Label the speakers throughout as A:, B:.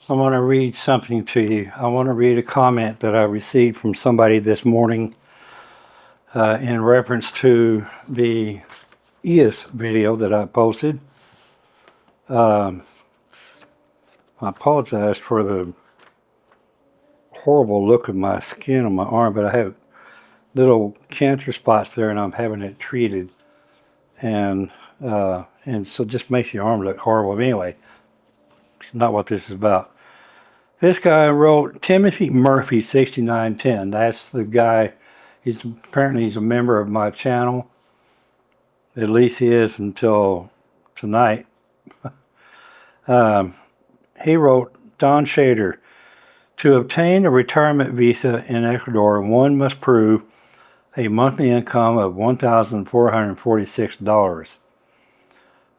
A: I want to read something to you. I want to read a comment that I received from somebody this morning in reference to the IESS video that I posted. I apologize for the horrible look of my skin on my arm, but I have little cancer spots there and I'm having it treated. And so it just makes your arm look horrible. But anyway, it's not what this is about. This guy wrote Timothy Murphy 6910. That's the guy. Apparently he's a member of my channel. At least he is until tonight. He wrote, Don Shader, to obtain a retirement visa in Ecuador, one must prove a monthly income of $1,446.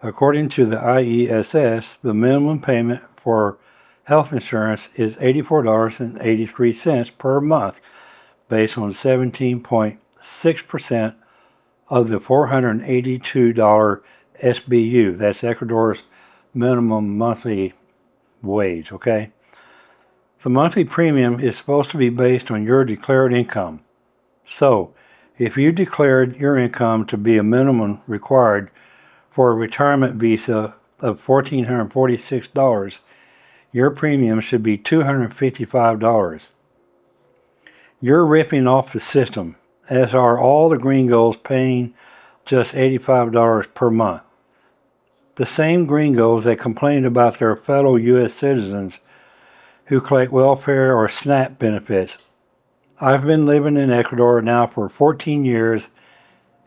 A: According to the IESS, the minimum payment for health insurance is $84.83 per month, based on 17.6% of the $482 SBU. That's Ecuador's minimum monthly wage, okay? The monthly premium is supposed to be based on your declared income. So, if you declared your income to be a minimum required for a retirement visa of $1,446, your premium should be $255. You're ripping off the system, as are all the gringos paying just $85 per month. The same gringos that complain about their fellow U.S. citizens who collect welfare or SNAP benefits. I've been living in Ecuador now for 14 years,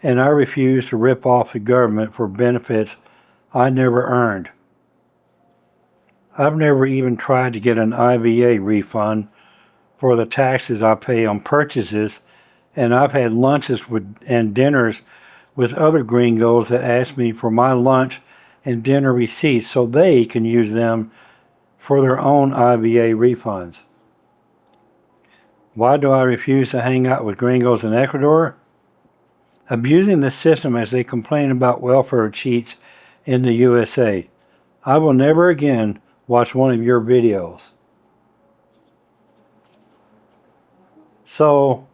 A: and I refuse to rip off the government for benefits I never earned. I've never even tried to get an IVA refund for the taxes I pay on purchases, and I've had lunches and dinners with other gringos that ask me for my lunch and dinner receipts so they can use them for their own IVA refunds. Why do I refuse to hang out with gringos in Ecuador? Abusing the system as they complain about welfare cheats in the USA. I will never again watch one of your videos. So,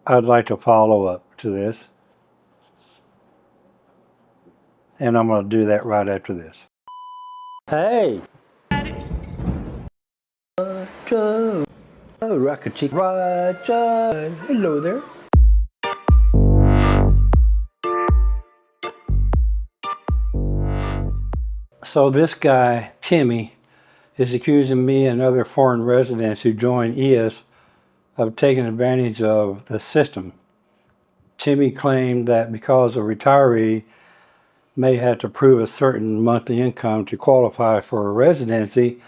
A: I'd like to follow up to this. And I'm going to do that right after this. Hey! Roger! Rocket Chick Roger! Hello there. So this guy, Timmy, is accusing me and other foreign residents who joined IESS of taking advantage of the system. Timmy claimed that because a retiree may have to prove a certain monthly income to qualify for a residency,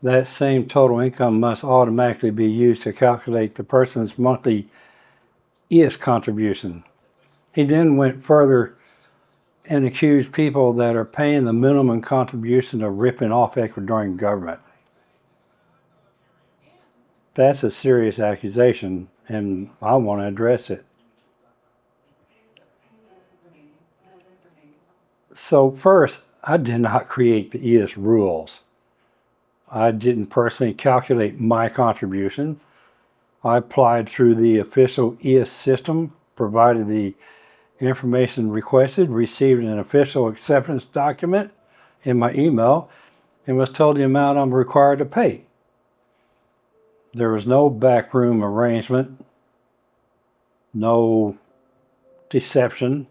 A: that same total income must automatically be used to calculate the person's monthly IESS contribution. He then went further and accused people that are paying the minimum contribution of ripping off Ecuadorian government. That's a serious accusation, and I want to address it. So first, I did not create the IESS rules. I didn't personally calculate my contribution. I applied through the official IESS system, provided the information requested, received an official acceptance document in my email, and was told the amount I'm required to pay. There was no backroom arrangement, no deception,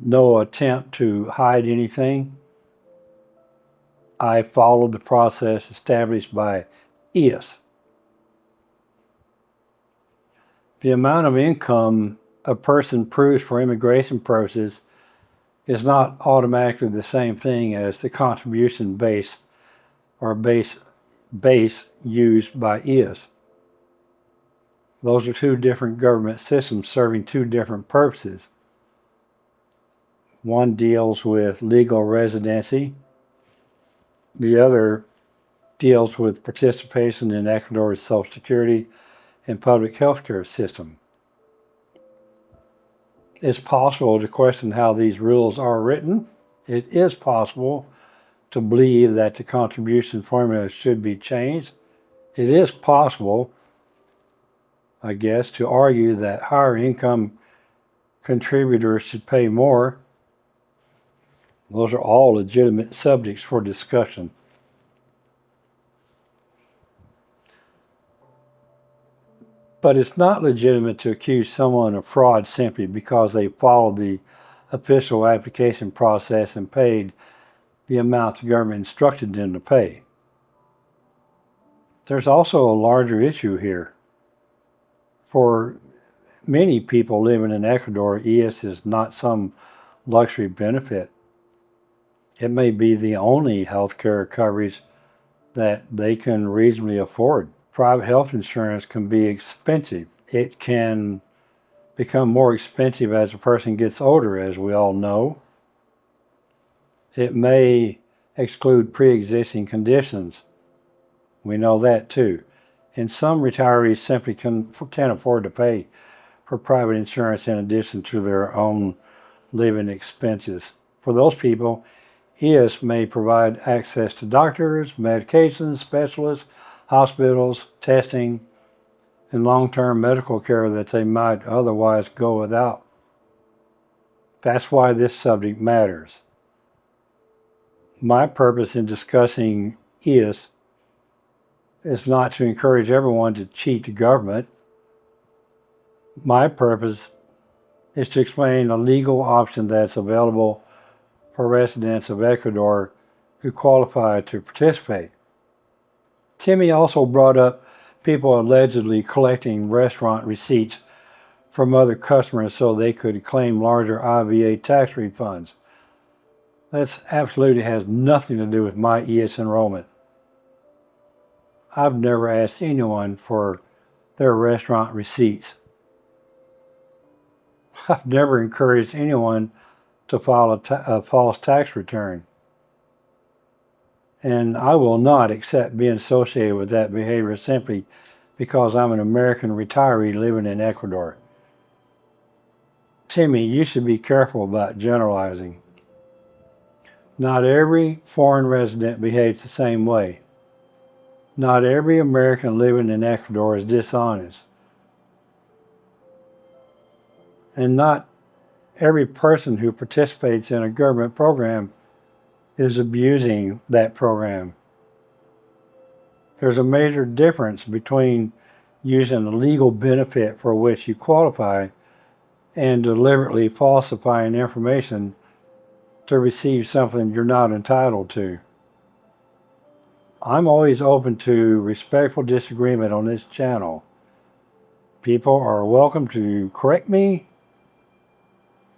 A: no attempt to hide anything. I followed the process established by IESS. The amount of income a person proves for immigration purposes is not automatically the same thing as the contribution base or base used by IESS. Those are two different government systems serving two different purposes. One deals with legal residency. The other deals with participation in Ecuador's Social Security and public health care system. It's possible to question how these rules are written. It is possible to believe that the contribution formula should be changed. It is possible, I guess, to argue that higher income contributors should pay more. Those are all legitimate subjects for discussion. But it's not legitimate to accuse someone of fraud simply because they followed the official application process and paid the amount the government instructed them to pay. There's also a larger issue here. For many people living in Ecuador, IESS is not some luxury benefit. It may be the only health care coverage that they can reasonably afford. Private health insurance can be expensive. It can become more expensive as a person gets older, as we all know. It may exclude pre-existing conditions. We know that too. And some retirees simply can't afford to pay for private insurance in addition to their own living expenses. For those people, IESS may provide access to doctors, medications, specialists, hospitals, testing, and long-term medical care that they might otherwise go without. That's why this subject matters. My purpose in discussing IESS is not to encourage everyone to cheat the government. My purpose is to explain a legal option that's available for residents of Ecuador who qualify to participate. Timmy also brought up people allegedly collecting restaurant receipts from other customers so they could claim larger IVA tax refunds. That absolutely has nothing to do with my IESS enrollment. I've never asked anyone for their restaurant receipts. I've never encouraged anyone to file a false tax return. And I will not accept being associated with that behavior simply because I'm an American retiree living in Ecuador. Timmy, you should be careful about generalizing. Not every foreign resident behaves the same way. Not every American living in Ecuador is dishonest. And not every person who participates in a government program is abusing that program. There's a major difference between using a legal benefit for which you qualify and deliberately falsifying information to receive something you're not entitled to. I'm always open to respectful disagreement on this channel. People are welcome to correct me.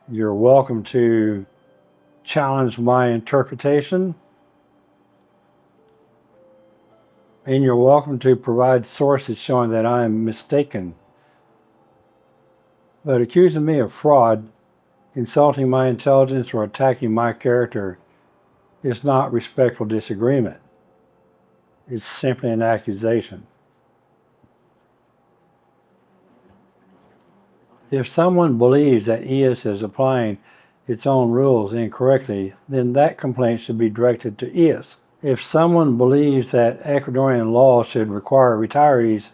A: You're welcome to challenge my interpretation. And you're welcome to provide sources showing that I am mistaken. But accusing me of fraud, insulting my intelligence, or attacking my character is not respectful disagreement. It's simply an accusation. If someone believes that IESS is applying its own rules incorrectly, then that complaint should be directed to IESS. If someone believes that Ecuadorian law should require retirees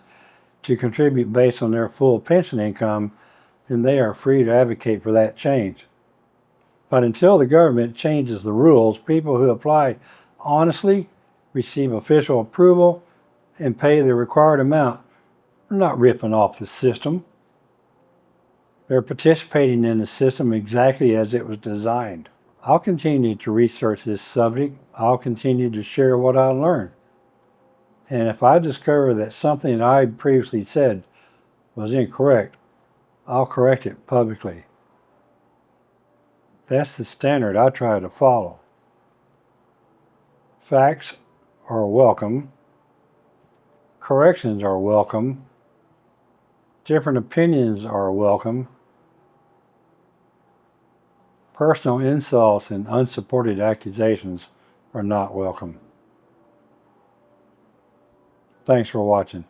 A: to contribute based on their full pension income, then they are free to advocate for that change. But until the government changes the rules, people who apply honestly, receive official approval, and pay the required amount are not ripping off the system. They're participating in the system exactly as it was designed. I'll continue to research this subject. I'll continue to share what I learn. And if I discover that something I previously said was incorrect, I'll correct it publicly. That's the standard I try to follow. Facts are welcome. Corrections are welcome. Different opinions are welcome. Personal insults and unsupported accusations are not welcome. Thanks for watching.